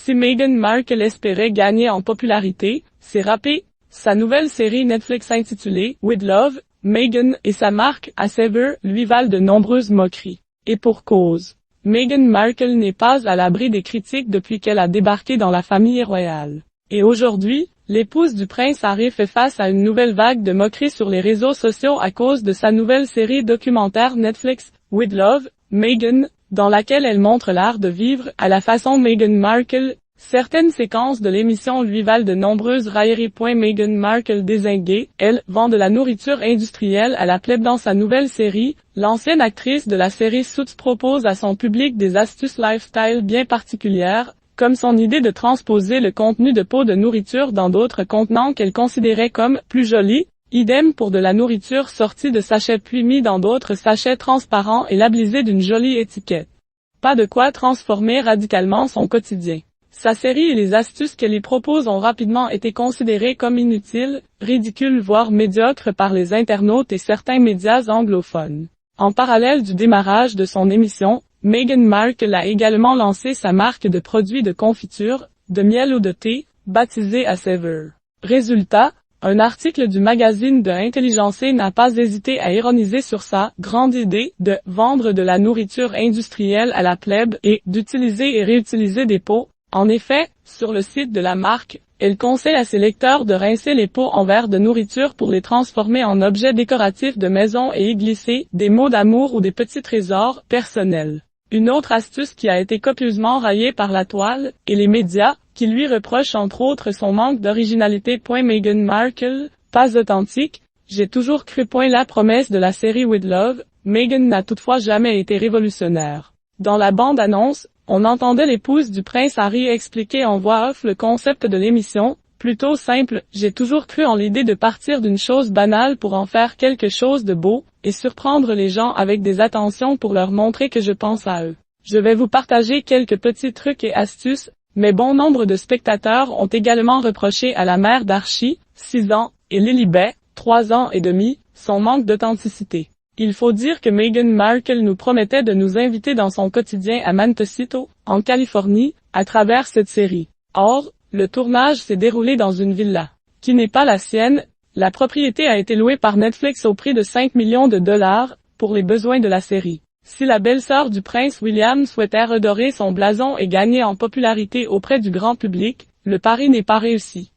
Si Meghan Markle espérait gagner en popularité, c'est râpé. Sa nouvelle série Netflix intitulée With Love, Meghan et sa marque Assever lui valent de nombreuses moqueries. Et pour cause. Meghan Markle n'est pas à l'abri des critiques depuis qu'elle a débarqué dans la famille royale. Et aujourd'hui, l'épouse du prince Harry fait face à une nouvelle vague de moqueries sur les réseaux sociaux à cause de sa nouvelle série documentaire Netflix, With Love, Meghan, dans laquelle elle montre l'art de vivre à la façon Meghan Markle. Certaines séquences de l'émission lui valent de nombreuses railleries. Meghan Markle dézinguée, elle, vend de la nourriture industrielle à la plèbe dans sa nouvelle série. L'ancienne actrice de la série Suits propose à son public des astuces lifestyle bien particulières, comme son idée de transposer le contenu de pots de nourriture dans d'autres contenants qu'elle considérait comme plus jolis. Idem pour de la nourriture sortie de sachets puis mis dans d'autres sachets transparents et labellisés d'une jolie étiquette. Pas de quoi transformer radicalement son quotidien. Sa série et les astuces qu'elle y propose ont rapidement été considérées comme inutiles, ridicules voire médiocres par les internautes et certains médias anglophones. En parallèle du démarrage de son émission, Meghan Markle a également lancé sa marque de produits de confiture, de miel ou de thé, baptisée Assever. Résultat, un article du magazine The Intelligencer n'a pas hésité à ironiser sur sa « grande idée » de vendre de la nourriture industrielle à la plèbe et d'utiliser et réutiliser des pots. En effet, sur le site de la marque, elle conseille à ses lecteurs de rincer les pots en verre de nourriture pour les transformer en objets décoratifs de maison et y glisser des mots d'amour ou des petits trésors personnels. Une autre astuce qui a été copieusement raillée par la toile et les médias, qui lui reprochent entre autres son manque d'originalité. Meghan Markle, pas authentique, j'ai toujours cru. La promesse de la série With Love, Meghan n'a toutefois jamais été révolutionnaire. Dans la bande-annonce, on entendait l'épouse du prince Harry expliquer en voix off le concept de l'émission, plutôt simple, j'ai toujours cru en l'idée de partir d'une chose banale pour en faire quelque chose de beau, et surprendre les gens avec des attentions pour leur montrer que je pense à eux. Je vais vous partager quelques petits trucs et astuces, mais bon nombre de spectateurs ont également reproché à la mère d'Archie, 6 ans, et Lilibet, 3 ans et demi, son manque d'authenticité. Il faut dire que Meghan Markle nous promettait de nous inviter dans son quotidien à Montecito, en Californie, à travers cette série. Or, le tournage s'est déroulé dans une villa, qui n'est pas la sienne. La propriété a été louée par Netflix au prix de 5 millions de dollars, pour les besoins de la série. Si la belle-sœur du prince William souhaitait redorer son blason et gagner en popularité auprès du grand public, le pari n'est pas réussi.